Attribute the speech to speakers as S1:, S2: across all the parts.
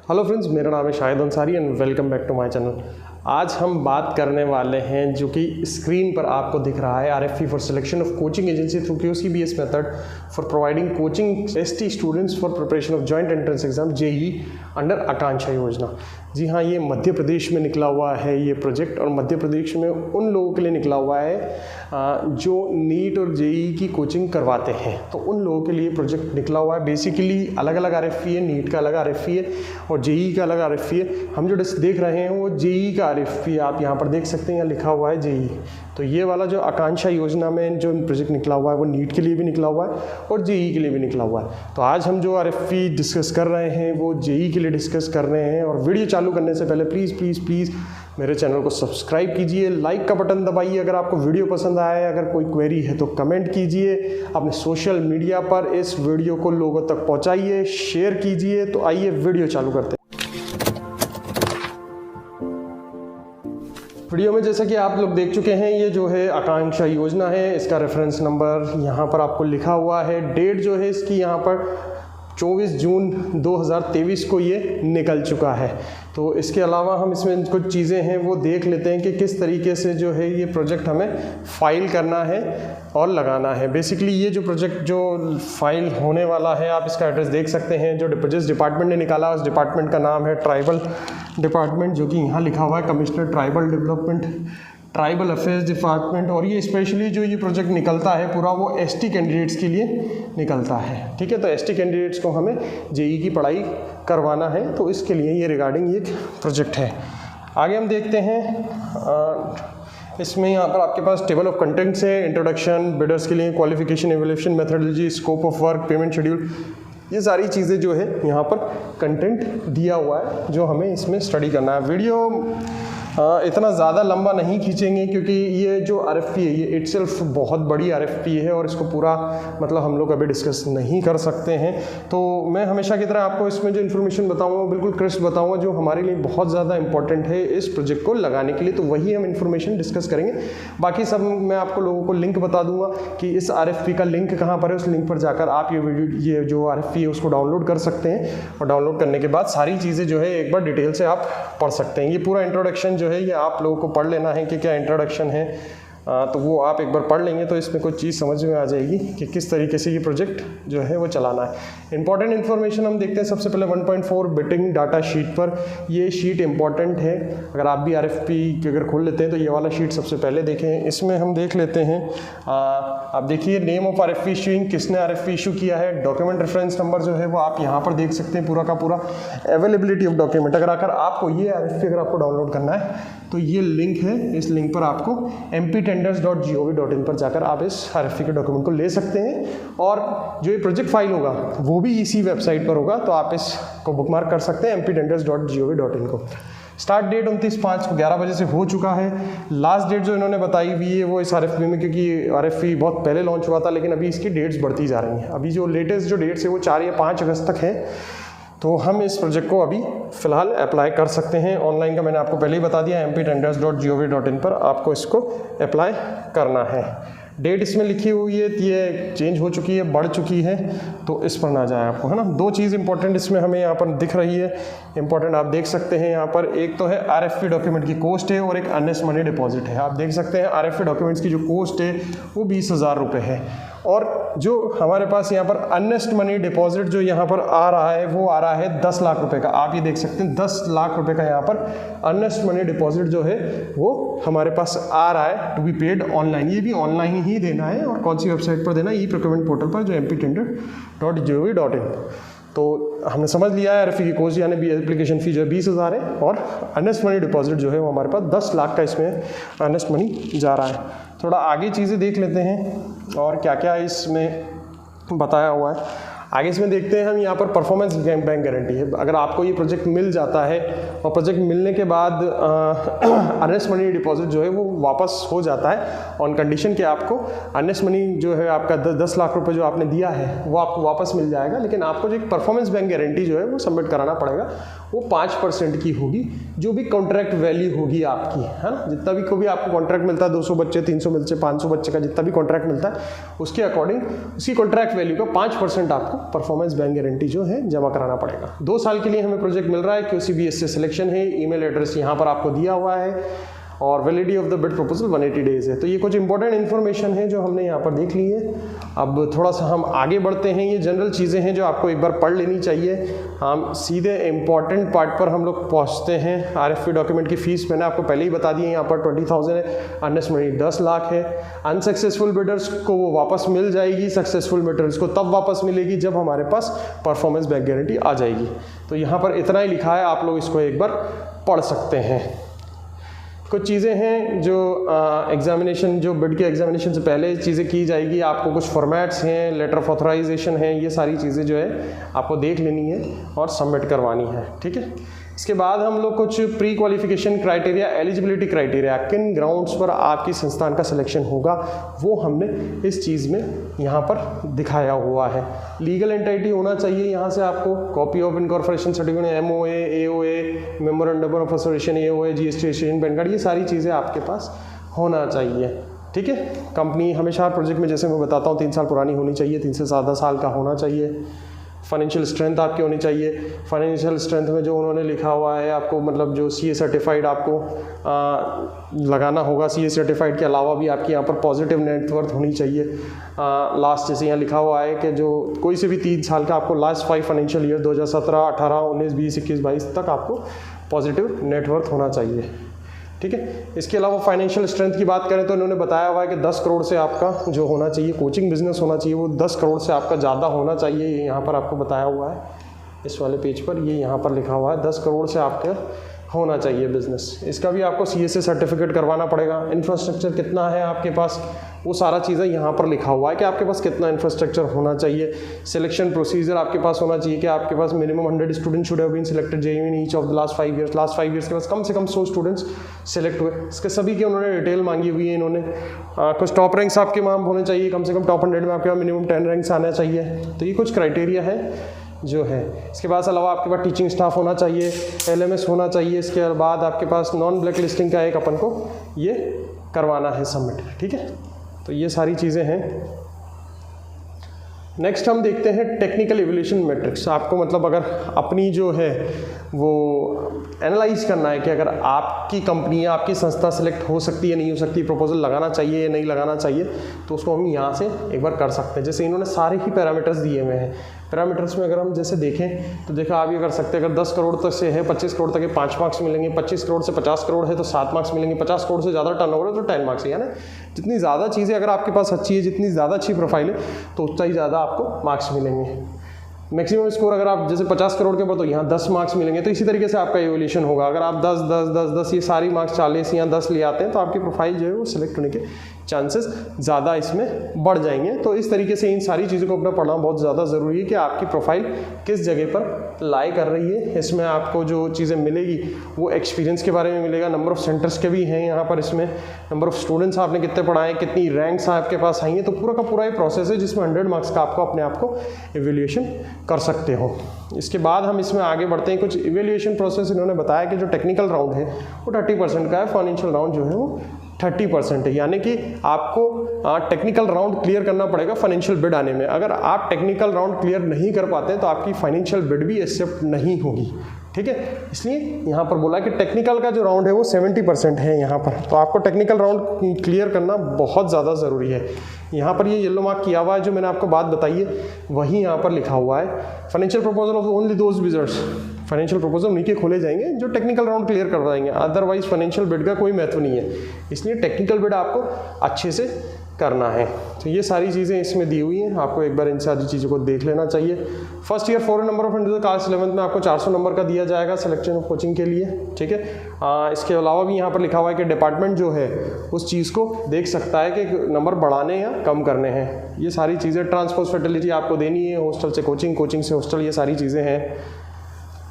S1: Hello friends, मेरा नाम है Shahid Ansari and welcome back to my channel. आज हम बात करने वाले हैं जो कि स्क्रीन पर आपको दिख रहा है RFP for selection of coaching agency through QCBS method for providing coaching ST students for preparation of joint entrance exam JEE under Aakanksha Yojana. जी हाँ, ये मध्य प्रदेश में निकला हुआ है ये प्रोजेक्ट, और मध्य प्रदेश में उन लोगों के लिए निकला हुआ है जो नीट और JEE की कोचिंग करवाते हैं। तो उन लोगों के लिए प्रोजेक्ट निकला हुआ है। बेसिकली अलग अलग RFP है, नीट का अलग RFP है और JEE का अलग RFP है। हम जो देख रहे हैं वो JEE का RFP आप यहाँ पर देख सकते हैं, यहाँ लिखा हुआ है JEE। तो ये वाला जो आकांक्षा योजना में जो प्रोजेक्ट निकला हुआ है वो नीट के लिए भी निकला हुआ है और JEE के लिए भी निकला हुआ है। तो आज हम जो RFP डिस्कस कर रहे हैं वो JEE के लिए डिस्कस कर रहे हैं। और वीडियो चालू करने से पहले प्लीज़ मेरे चैनल को सब्सक्राइब कीजिए, लाइक का बटन दबाइए अगर आपको वीडियो पसंद आया है। अगर कोई क्वेरी है तो कमेंट कीजिए, अपने सोशल मीडिया पर इस वीडियो को लोगों तक पहुंचाइए, शेयर कीजिए। तो आइए वीडियो चालू करते हैं। वीडियो में जैसा कि आप लोग देख चुके हैं, ये जो है आकांक्षा योजना है, इसका रेफरेंस नंबर यहाँ पर आपको लिखा हुआ है। डेट जो है इसकी यहाँ पर 24 जून 2023 को ये निकल चुका है। तो इसके अलावा हम इसमें कुछ चीज़ें हैं वो देख लेते हैं कि किस तरीके से जो है ये प्रोजेक्ट हमें फ़ाइल करना है और लगाना है। बेसिकली ये जो प्रोजेक्ट जो फाइल होने वाला है, आप इसका एड्रेस देख सकते हैं। जो जिस डिपार्टमेंट ने निकाला उस डिपार्टमेंट का नाम है ट्राइबल डिपार्टमेंट, जो कि यहाँ लिखा हुआ है commissioner tribal development, tribal affairs department. और ये स्पेशली जो ये प्रोजेक्ट निकलता है पूरा वो ST कैंडिडेट्स के लिए निकलता है। ठीक है, तो ST कैंडिडेट्स को हमें JEE की पढ़ाई करवाना है, तो इसके लिए ये रिगार्डिंग ये प्रोजेक्ट है। आगे हम देखते हैं, इसमें यहाँ पर आपके पास टेबल ऑफ कंटेंट्स है, इंट्रोडक्शन, बिडर्स के लिए qualification, evolution methodology, scope of work, payment schedule, ये सारी चीज़ें जो है यहाँ पर कंटेंट दिया हुआ है जो हमें इसमें स्टडी करना है। वीडियो इतना ज़्यादा लंबा नहीं खींचेंगे क्योंकि ये जो RFP है ये इटसेल्फ बहुत बड़ी RFP है और इसको पूरा मतलब हम लोग अभी डिस्कस नहीं कर सकते हैं। तो मैं हमेशा की तरह आपको इसमें जो इन्फॉर्मेशन बताऊंगा बिल्कुल क्रिस्प बताऊंगा, जो हमारे लिए बहुत ज़्यादा इंपॉर्टेंट है इस प्रोजेक्ट को लगाने के लिए। तो वही हम इन्फॉर्मेशन डिस्कस करेंगे। बाकी सब मैं आपको लोगों को लिंक बता दूंगा कि इस RFP का लिंक कहाँ पर है, उस लिंक पर जाकर आप ये जो RFP है उसको डाउनलोड कर सकते हैं। और डाउनलोड करने के बाद सारी चीज़ें जो है एक बार डिटेल से आप पढ़ सकते हैं। ये पूरा इंट्रोडक्शन जो है ये आप लोगों को पढ़ लेना है कि क्या इंट्रोडक्शन है, तो वो आप एक बार पढ़ लेंगे तो इसमें कुछ चीज़ समझ में आ जाएगी कि किस तरीके से ये प्रोजेक्ट जो है वो चलाना है। इंपॉर्टेंट इन्फॉर्मेशन हम देखते हैं सबसे पहले 1.4 बिटिंग डाटा शीट पर। ये शीट इंपॉर्टेंट है, अगर आप भी RFP की अगर खोल लेते हैं तो ये वाला शीट सबसे पहले देखें। इसमें हम देख लेते हैं, आप देखिए नेम ऑफ RFP इशूइंग, किसने RFP इशू किया है, डॉक्यूमेंट रेफरेंस नंबर जो है वो आप यहाँ पर देख सकते हैं पूरा का पूरा, अवेलेबिलिटी ऑफ डॉक्यूमेंट। अगर आपको ये RFP अगर आपको डाउनलोड करना है तो ये लिंक है, इस लिंक पर आपको mptenders.gov.in पर जाकर आप इस RFP के डॉक्यूमेंट को ले सकते हैं। और जो ये प्रोजेक्ट फाइल होगा वो भी इसी वेबसाइट पर होगा, तो आप इसको बुकमार्क कर सकते हैं mptenders.gov.in को। स्टार्ट डेट 29/5 को 11 बजे से हो चुका है। लास्ट डेट जो इन्होंने बताई हुई है वो इस RFP में, क्योंकि RFP बहुत पहले लॉन्च हुआ था लेकिन अभी इसकी डेट्स बढ़ती जा रही हैं। अभी जो लेटेस्ट जो डेट्स है वो 4 या 5 अगस्त तक है। तो हम इस प्रोजेक्ट को अभी फ़िलहाल अप्लाई कर सकते हैं। ऑनलाइन का मैंने आपको पहले ही बता दिया, mptenders.gov.in पर आपको इसको अप्लाई करना है। डेट इसमें लिखी हुई है, ये चेंज हो चुकी है, बढ़ चुकी है, तो इस पर ना जाए आपको, है ना। 2 चीज़ इंपॉर्टेंट इसमें हमें यहाँ पर दिख रही है, इंपॉर्टेंट आप देख सकते हैं यहाँ पर। एक तो है RFP डॉक्यूमेंट की कॉस्ट है और एक अर्नेस्ट मनी डिपॉजिट है। आप देख सकते हैं RFP डॉक्यूमेंट्स की जो कॉस्ट है वो 20,000 रुपये है, और जो हमारे पास यहाँ पर अर्नेस्ट मनी डिपॉजिट जो यहाँ पर आ रहा है वो आ रहा है 10 लाख रुपए का। आप ये देख सकते हैं 10 लाख रुपए का यहाँ पर अर्नेस्ट मनी डिपॉजिट जो है वो हमारे पास आ रहा है टू बी पेड ऑनलाइन। ये भी ऑनलाइन ही देना है, और कौन सी वेबसाइट पर देना है, ई-प्रोक्योरमेंट पोर्टल पर, जो mptender.gov.in। तो हमने समझ लिया है RFP की कॉस्ट यानी एप्लीकेशन फ़ी जो है 20,000 है, और अर्नेस्ट मनी डिपॉजिट जो है वो हमारे पास 10 लाख का इसमें अर्नेस्ट मनी जा रहा है। थोड़ा आगे चीज़ें देख लेते हैं और क्या क्या इसमें बताया हुआ है। आगे इसमें देखते हैं हम, यहाँ पर परफॉर्मेंस बैंक गारंटी है। अगर आपको ये प्रोजेक्ट मिल जाता है और प्रोजेक्ट मिलने के बाद अर्नेस्ट मनी डिपॉजिट जो है वो वापस हो जाता है ऑन कंडीशन कि आपको अर्नेस्ट मनी जो है आपका 10 लाख रुपए जो आपने दिया है वो आपको वापस मिल जाएगा। लेकिन आपको जो एक परफॉर्मेंस बैंक गारंटी जो है वो सबमिट कराना पड़ेगा, वो 5% की होगी, जो भी कॉन्ट्रैक्ट वैल्यू होगी आपकी, है ना। जितना भी को भी आपको कॉन्ट्रैक्ट मिलता है, 200 बच्चे, 300 बच्चे, 500 बच्चे का जितना भी कॉन्ट्रैक्ट मिलता है उसके अकॉर्डिंग उसकी कॉन्ट्रैक्ट वैल्यू का 5% आपको परफॉर्मेंस बैंक गारंटी जो है जमा कराना पड़ेगा। 2 साल के लिए हमें प्रोजेक्ट मिल रहा है, QCBS से सिलेक्शन है, ईमेल एड्रेस यहाँ पर आपको दिया हुआ है और validity of the bid proposal 180 days है। तो ये कुछ इंपॉर्टेंट इन्फॉर्मेशन है जो हमने यहाँ पर देख ली है। अब थोड़ा सा हम आगे बढ़ते हैं। ये जनरल चीज़ें हैं जो आपको एक बार पढ़ लेनी चाहिए। हम सीधे इम्पॉर्टेंट पार्ट पर हम लोग पहुँचते हैं। RFP डॉक्यूमेंट की फ़ीस मैंने आपको पहले ही बता दी है, यहाँ पर 20,000 है, अर्नेस्ट मनी 10 लाख है। अनसक्सेसफुल बिडर्स को वो वापस मिल जाएगी, सक्सेसफुल बिडर्स को तब वापस मिलेगी जब हमारे पास परफॉर्मेंस बैंक गारंटी आ जाएगी। तो यहाँ पर इतना ही लिखा है, आप लोग इसको एक बार पढ़ सकते हैं। कुछ चीज़ें हैं जो एग्जामिनेशन, जो बिड के एग्जामिनेशन से पहले चीज़ें की जाएगी। आपको कुछ फॉर्मेट्स हैं, लेटर ऑफ ऑथराइजेशन है, ये सारी चीज़ें जो है आपको देख लेनी है और सबमिट करवानी है, ठीक है। इसके बाद हम लोग कुछ pre qualification criteria, eligibility criteria, किन ग्राउंड्स पर आपकी संस्थान का सिलेक्शन होगा वो हमने इस चीज़ में यहाँ पर दिखाया हुआ है। लीगल एंटिटी होना चाहिए यहाँ से आपको, copy of incorporation certificate, MOA, AOA, memorandum of association, AOA, GST registration, pan card, ये सारी चीज़ें आपके पास होना चाहिए, ठीक है। कंपनी हमेशा प्रोजेक्ट में जैसे मैं बताता हूँ 3 साल पुरानी होनी चाहिए, 3 से ज़्यादा साल का होना चाहिए। फाइनेंशियल स्ट्रेंथ आपकी होनी चाहिए। फाइनेंशियल स्ट्रेंथ में जो उन्होंने लिखा हुआ है आपको, मतलब जो CA सर्टिफाइड आपको लगाना होगा। CA सर्टिफाइड के अलावा भी आपकी यहाँ पर पॉजिटिव नेटवर्थ होनी चाहिए। लास्ट जैसे यहाँ लिखा हुआ है कि जो कोई से भी 3 साल का आपको लास्ट 5 फाइनेंशियल ईयर 2017, 18, 19, 20, 21, 22 तक आपको पॉजिटिव नेटवर्थ होना चाहिए, ठीक है। इसके अलावा फाइनेंशियल स्ट्रेंथ की बात करें तो इन्होंने बताया हुआ है कि 10 करोड़ से आपका जो होना चाहिए, कोचिंग बिजनेस होना चाहिए, वो 10 करोड़ से आपका ज़्यादा होना चाहिए। ये यहाँ पर आपको बताया हुआ है इस वाले पेज पर, ये यहाँ पर लिखा हुआ है 10 करोड़ से आपका होना चाहिए बिजनेस। इसका भी आपको CA से सर्टिफिकेट करवाना पड़ेगा। इंफ्रास्ट्रक्चर कितना है आपके पास, वो सारा चीज़ें यहाँ पर लिखा हुआ है कि आपके पास कितना इंफ्रास्ट्रक्चर होना चाहिए। सिलेक्शन प्रोसीजर आपके पास होना चाहिए कि आपके पास minimum 100 student should have been selected JEE in each of the last 5 years. Last 5 years के पास कम से कम 100 स्टूडेंट्स सिलेक्ट हुए। इसके सभी के उन्होंने डिटेल मांगी हुई है इन्होंने। कुछ टॉप रैंक्स आपके वहाँ होने चाहिए, कम से कम टॉप 100 में आपके पास मिनिमम 10 रैंक्स आना चाहिए। तो ये कुछ क्राइटेरिया है जो है। इसके बाद अलावा आपके पास टीचिंग स्टाफ होना चाहिए, LMS होना चाहिए। इसके बाद आपके पास नॉन ब्लैक लिस्टिंग का एक अपन को ये करवाना है सबमिट, ठीक है। तो ये सारी चीज़ें हैं। नेक्स्ट हम देखते हैं टेक्निकल इवैल्यूएशन मैट्रिक्स। आपको मतलब अगर अपनी जो है वो एनालाइज करना है कि अगर आपकी कंपनी या आपकी संस्था सेलेक्ट हो सकती है नहीं हो सकती, प्रपोजल लगाना चाहिए या नहीं लगाना चाहिए, तो उसको हम यहाँ से एक बार कर सकते हैं। जैसे इन्होंने सारे ही पैरामीटर्स दिए हुए हैं। पैरामीटर्स में अगर हम जैसे देखें तो देखा आप ये कर सकते हैं, अगर 10 करोड़ तक से है 25 करोड़ तक के 5 मार्क्स मिलेंगे, 25 करोड़ से 50 करोड़ है तो 7 मार्क्स मिलेंगे, 50 करोड़ से ज़्यादा टर्नओवर है तो 10 मार्क्स है। यानी जितनी ज़्यादा चीज़ें अगर आपके पास अच्छी है, जितनी ज़्यादा अच्छी प्रोफाइल है तो उतना ही ज़्यादा आपको मार्क्स मिलेंगे। मैक्सिमम स्कोर अगर आप जैसे 50 करोड़ के ऊपर तो यहाँ 10 मार्क्स मिलेंगे। तो इसी तरीके से आपका इवैल्यूएशन होगा। अगर आप 10 10 10 10 ये सारी मार्क्स 40 या 10 ले आते हैं तो आपकी प्रोफाइल जो है वो सिलेक्ट होने के चांसेस ज़्यादा इसमें बढ़ जाएंगे। तो इस तरीके से इन सारी चीज़ों को अपना पढ़ना बहुत ज़्यादा ज़रूरी है कि आपकी प्रोफाइल किस जगह पर लाई कर रही है। इसमें आपको जो चीज़ें मिलेगी वो एक्सपीरियंस के बारे में मिलेगा, नंबर ऑफ़ सेंटर्स के भी हैं यहाँ पर, इसमें नंबर ऑफ़ स्टूडेंट्स आपने कितने पढ़ाए, कितनी रैंक्स आपके पास आई हैं। तो पूरा का पूरा ये प्रोसेस है जिसमें 100 मार्क्स का आपको अपने आप को इवैल्यूएशन कर सकते हो। इसके बाद हम इसमें आगे बढ़ते हैं। कुछ इवैल्यूएशन प्रोसेस इन्होंने बताया कि जो टेक्निकल राउंड है वो 30% का है, फाइनेंशियल राउंड जो है वो 30% है। यानी कि आपको टेक्निकल राउंड क्लियर करना पड़ेगा फाइनेंशियल बिड आने में। अगर आप टेक्निकल राउंड क्लियर नहीं कर पाते तो आपकी फाइनेंशियल बिड भी एक्सेप्ट नहीं होगी, ठीक है। इसलिए यहाँ पर बोला कि टेक्निकल का जो राउंड है वो 70% है यहाँ पर। तो आपको टेक्निकल राउंड क्लियर करना बहुत ज़्यादा ज़रूरी है। यहाँ पर ये येलो मार्क किया हुआ है जो मैंने आपको बात बताई है वही यहाँ पर लिखा हुआ है। Financial proposal of only those bidders, financial proposal उन्हीं के खोले जाएंगे जो टेक्निकल राउंड क्लियर कर पाएंगे। अदरवाइज फाइनेंशियल बिड का कोई महत्व नहीं है। इसलिए टेक्निकल बिड आपको अच्छे से करना है। तो ये सारी चीज़ें इसमें दी हुई हैं, आपको एक बार इन सारी चीज़ों को देख लेना चाहिए। First year 4 number of individual class 11th में आपको 400 नंबर का दिया जाएगा सिलेक्शन ऑफ कोचिंग के लिए, ठीक है। इसके अलावा भी यहाँ पर लिखा हुआ है कि डिपार्टमेंट जो है उस चीज़ को देख सकता है कि नंबर बढ़ाने या कम करने हैं। ये सारी चीज़ें, ट्रांसपोर्ट फैसिलिटी आपको देनी है, हॉस्टल से कोचिंग, कोचिंग से हॉस्टल, ये सारी चीज़ें हैं।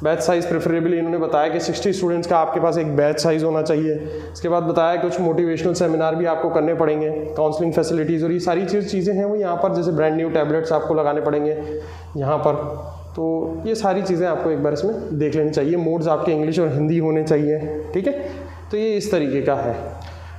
S1: बैच साइज़ प्रेफरेबली इन्होंने बताया कि 60 स्टूडेंट्स का आपके पास एक बैच साइज़ होना चाहिए। इसके बाद बताया कुछ मोटिवेशनल सेमिनार भी आपको करने पड़ेंगे, काउंसलिंग फैसिलिटीज़ और ये सारी चीज़ें हैं वो यहाँ पर, जैसे ब्रांड न्यू टैबलेट्स आपको लगाने पड़ेंगे यहाँ पर। तो ये सारी चीज़ें आपको एक बार इसमें देख लेनी चाहिए। मोड्स आपके इंग्लिश और हिंदी होने चाहिए, ठीक है। तो ये इस तरीके का है।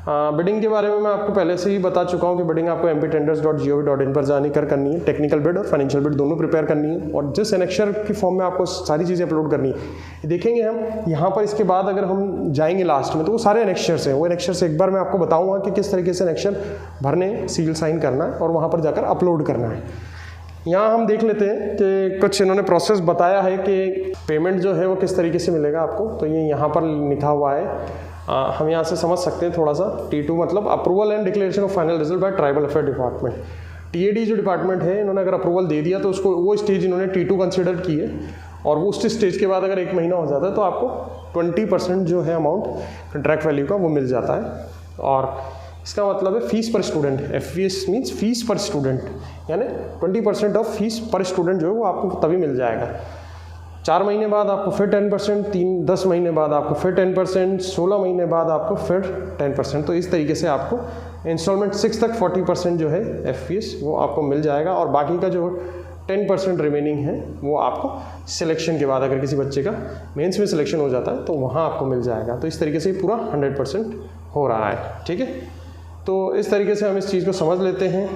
S1: बिडिंग के बारे में मैं आपको पहले से ही बता चुका हूँ कि बिडिंग आपको mptenders.gov.in पर जाने कर करनी है। टेक्निकल बिड और फाइनेंशियल बिड दोनों प्रिपेयर करनी है और जिस एनेक्शर की फॉर्म में आपको सारी चीज़ें अपलोड करनी है देखेंगे हम यहाँ पर। इसके बाद अगर हम जाएंगे लास्ट में तो वो सारे एनेक्शर्स हैं, वो एनेक्शर्स एक बार मैं आपको बताऊँगा कि किस तरीके से एनेक्शर भरने, सील साइन करना है और वहाँ पर जाकर अपलोड करना है। यहाँ हम देख लेते हैं कि कुछ इन्होंने प्रोसेस बताया है कि पेमेंट जो है वो किस तरीके से मिलेगा आपको। तो ये यहाँ पर लिखा हुआ है, हम यहाँ से समझ सकते हैं थोड़ा सा। T2 मतलब approval and declaration of final result by tribal affair department. TAD जो डिपार्टमेंट है, इन्होंने अगर अप्रूवल दे दिया तो उसको वो स्टेज इन्होंने T2 कंसिडर की है और वो उस स्टेज के बाद अगर 1 महीना हो जाता है तो आपको 20% जो है अमाउंट कंट्रैक्ट वैल्यू का वो मिल जाता है। और इसका मतलब है फीस पर स्टूडेंट, FPS मीन्स फीस पर स्टूडेंट, यानी 20% ऑफ फीस पर स्टूडेंट जो है वो आपको तभी मिल जाएगा। 4 महीने बाद आपको फिर 10%, 10 महीने बाद आपको फिर 10%, 16 महीने बाद आपको फिर 10%। तो इस तरीके से आपको इंस्टॉलमेंट 6 तक 40% जो है FPS वो आपको मिल जाएगा और बाकी का जो 10% रिमेनिंग है वो आपको सिलेक्शन के बाद, अगर किसी बच्चे का मेंस में सिलेक्शन हो जाता है तो वहाँ आपको मिल जाएगा। तो इस तरीके से पूरा 100% हो रहा है, ठीक है। तो इस तरीके से हम इस चीज़ को समझ लेते हैं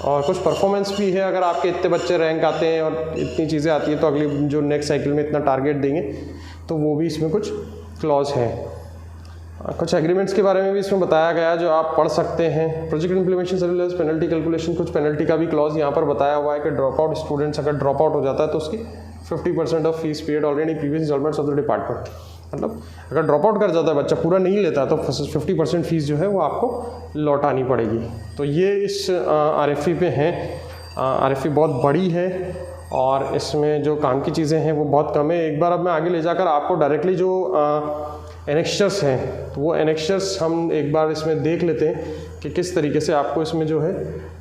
S1: और कुछ परफॉर्मेंस भी है। अगर आपके इतने बच्चे रैंक आते हैं और इतनी चीज़ें आती हैं तो अगली जो नेक्स्ट साइकिल में इतना टारगेट देंगे, तो वो भी इसमें कुछ क्लॉज है। कुछ एग्रीमेंट्स के बारे में भी इसमें बताया गया जो आप पढ़ सकते हैं। Project implementation service, penalty calculation, कुछ पेनल्टी का भी क्लॉज यहाँ पर बताया हुआ है कि ड्रॉप आउट स्टूडेंट्स अगर ड्रॉप आउट हो जाता है तो उसकी 50% of fees paid already previous instalments of the department. मतलब अगर ड्रॉप आउट कर जाता है बच्चा, पूरा नहीं लेता, तो 50% फीस जो है वो आपको लौटानी पड़ेगी। तो ये इस RFP पे हैं। RFP बहुत बड़ी है और इसमें जो काम की चीज़ें हैं वो बहुत कम है। एक बार अब मैं आगे ले जाकर आपको डायरेक्टली जो एनेक्शर्स हैं तो वो एनेक्शर्स हम एक बार इसमें देख लेते हैं कि किस तरीके से आपको इसमें जो है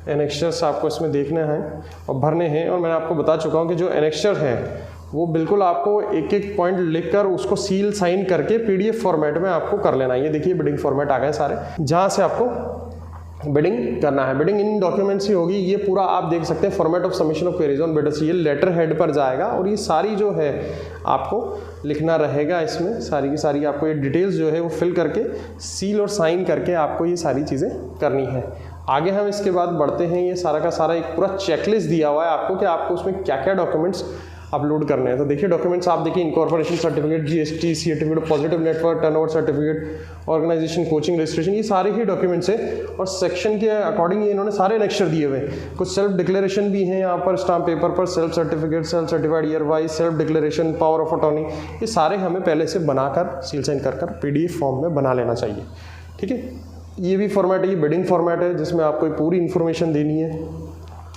S1: एनेक्शर्स आपको इसमें देखना है और भरने हैं। और मैंने आपको बता चुका हूँ कि जो एनेक्शर हैं वो बिल्कुल आपको एक एक पॉइंट लिखकर उसको सील साइन करके PDF फॉर्मेट में आपको कर लेना है। ये देखिए बिडिंग फॉर्मेट आ गए सारे, जहाँ से आपको बिडिंग करना है। बिडिंग इन डॉक्यूमेंट्स ही होगी। ये पूरा आप देख सकते हैं format of submission of queries on bidders, ये लेटर हेड पर जाएगा और ये सारी जो है आपको लिखना रहेगा। इसमें सारी की सारी आपको ये डिटेल्स जो है वो फिल करके सील और साइन करके आपको ये सारी चीज़ें करनी है। आगे हम इसके बाद बढ़ते हैं। ये सारा का सारा एक पूरा चेकलिस्ट दिया हुआ है आपको कि आपको उसमें क्या क्या डॉक्यूमेंट्स अपलोड करने हैं। तो देखिए डॉक्यूमेंट्स आप देखिए, incorporation certificate, GST certificate, positive network turnover certificate, organisation, coaching registration, ये सारे ही डॉक्यूमेंट्स हैं और सेक्शन के अकॉर्डिंग इन्होंने सारे एनेक्शर दिए हुए हैं। कुछ सेल्फ डिक्लेरेशन भी हैं यहाँ पर स्टाम्प पेपर पर, self certificate, self certified year wise, self declaration, power of attorney, ये सारे हमें पहले से बनाकर सील साइन कर PDF फॉर्म में बना लेना चाहिए, ठीक है। ये भी फॉर्मेट है, ये बिडिंग फॉर्मेट है जिसमें आपको पूरी इन्फॉर्मेशन देनी है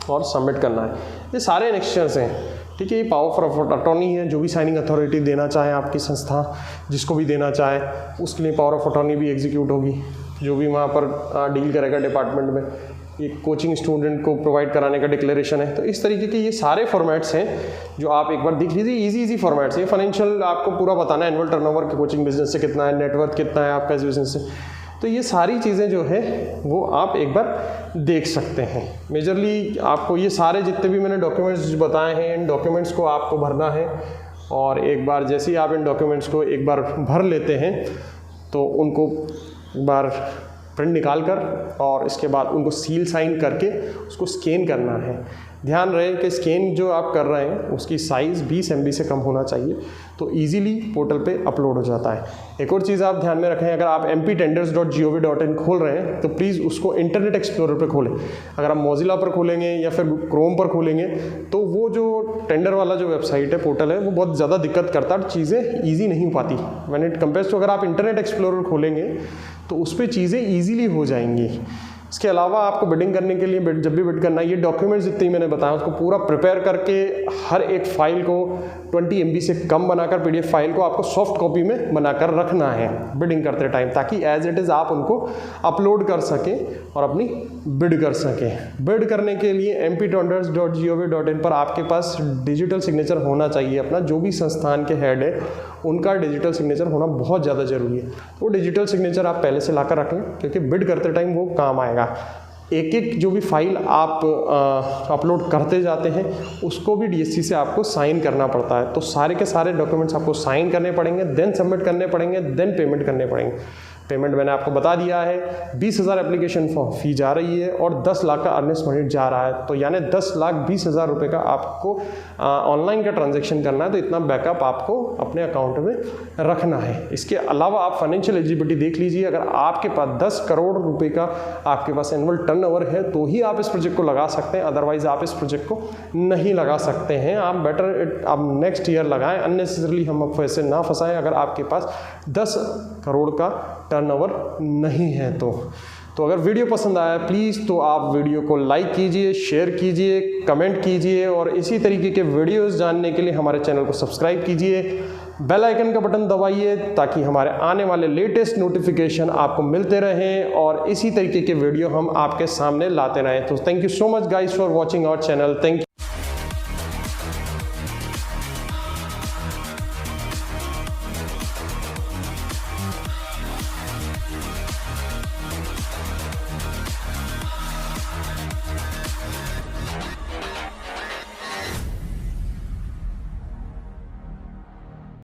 S1: और सबमिट करना है। ये सारे एनेक्शर्स हैं, ठीक है। ये पावर ऑफ अटॉर्नी है, जो भी साइनिंग अथॉरिटी देना चाहे आपकी संस्था, जिसको भी देना चाहे उसके लिए पावर ऑफ अटॉर्नी भी एग्जीक्यूट होगी, जो भी वहाँ पर डील करेगा डिपार्टमेंट में। ये कोचिंग स्टूडेंट को प्रोवाइड कराने का डिक्लेरेशन है। तो इस तरीके के ये सारे फॉर्मेट्स हैं जो आप एक बार देख लीजिए। इजी फॉर्मेट्स हैं। फाइनेंशियल आपको पूरा बताना है, एनुअल टर्नओवर के कोचिंग बिजनेस से कितना है, नेटवर्थ कितना है आपका इस बिजनेस से। तो ये सारी चीज़ें जो है वो आप एक बार देख सकते हैं। मेजरली आपको ये सारे जितने भी मैंने डॉक्यूमेंट्स बताए हैं, इन डॉक्यूमेंट्स को आपको भरना है और एक बार जैसे ही आप इन डॉक्यूमेंट्स को एक बार भर लेते हैं तो उनको एक बार प्रिंट निकाल कर और इसके बाद उनको सील साइन करके उसको स्कैन करना है। ध्यान रहे कि स्कैन जो आप कर रहे हैं उसकी साइज़ 20 MB से कम होना चाहिए, तो इजीली पोर्टल पे अपलोड हो जाता है। एक और चीज़ आप ध्यान में रखें, अगर आप mptenders.gov.in खोल रहे हैं तो प्लीज़ उसको इंटरनेट एक्सप्लोरर पे खोलें। अगर आप मोजिला पर खोलेंगे या फिर क्रोम पर खोलेंगे तो वो जो टेंडर वाला जो वेबसाइट है, पोर्टल है, वो बहुत ज़्यादा दिक्कत करता है, चीज़ें ईजी नहीं हो पाती व्हेन इट कंपेयर्स टू अगर आप इंटरनेट एक्सप्लोरर खोलेंगे तो उस पर चीज़ें ईजीली हो जाएंगी। इसके अलावा आपको बिडिंग करने के लिए जब भी बिड करना है, ये डॉक्यूमेंट्स जितने मैंने बताया उसको पूरा प्रिपेयर करके हर एक फाइल को 20 MB से कम बनाकर PDF फाइल को आपको सॉफ्ट कॉपी में बनाकर रखना है बिडिंग करते टाइम, ताकि एज इट इज़ आप उनको अपलोड कर सकें और अपनी बिड कर सकें। बिड करने के लिए mptenders.gov.in पर आपके पास डिजिटल सिग्नेचर होना चाहिए। अपना जो भी संस्थान के हेड है उनका डिजिटल सिग्नेचर होना बहुत ज़्यादा ज़रूरी है। वो डिजिटल सिग्नेचर आप पहले से लाकर रख लें क्योंकि बिड करते टाइम वो काम आएगा। एक एक जो भी फाइल आप अपलोड करते जाते हैं उसको भी DSC से आपको साइन करना पड़ता है। तो सारे के सारे डॉक्यूमेंट्स आपको साइन करने पड़ेंगे, देन सबमिट करने पड़ेंगे, देन पेमेंट करने पड़ेंगे। पेमेंट मैंने आपको बता दिया है। 20,000 एप्लीकेशन फ़ी जा रही है और 10 लाख का अर्नेस्ट मनी जा रहा है, तो यानी 10,20,000 रुपये का आपको ऑनलाइन का ट्रांजैक्शन करना है, तो इतना बैकअप आपको अपने अकाउंट में रखना है। इसके अलावा आप फाइनेंशियल एलिजिबिलिटी देख लीजिए, अगर आपके पास 10 करोड़ रुपए का आपके पास एनुअल टर्नओवर है तो ही आप इस प्रोजेक्ट को लगा सकते हैं, अदरवाइज आप इस प्रोजेक्ट को नहीं लगा सकते हैं। आप बेटर आप नेक्स्ट ईयर लगाएं, अननेसेसरली हम पैसे ना फंसाएं अगर आपके पास 10 करोड़ का टर्नओवर नहीं है तो अगर वीडियो पसंद आया प्लीज़ तो आप वीडियो को लाइक कीजिए, शेयर कीजिए, कमेंट कीजिए और इसी तरीके के वीडियोस जानने के लिए हमारे चैनल को सब्सक्राइब कीजिए। बेल आइकन का बटन दबाइए ताकि हमारे आने वाले लेटेस्ट नोटिफिकेशन आपको मिलते रहें और इसी तरीके के वीडियो हम आपके सामने लाते रहें। तो thank you so much guys for watching our channel. Thank you.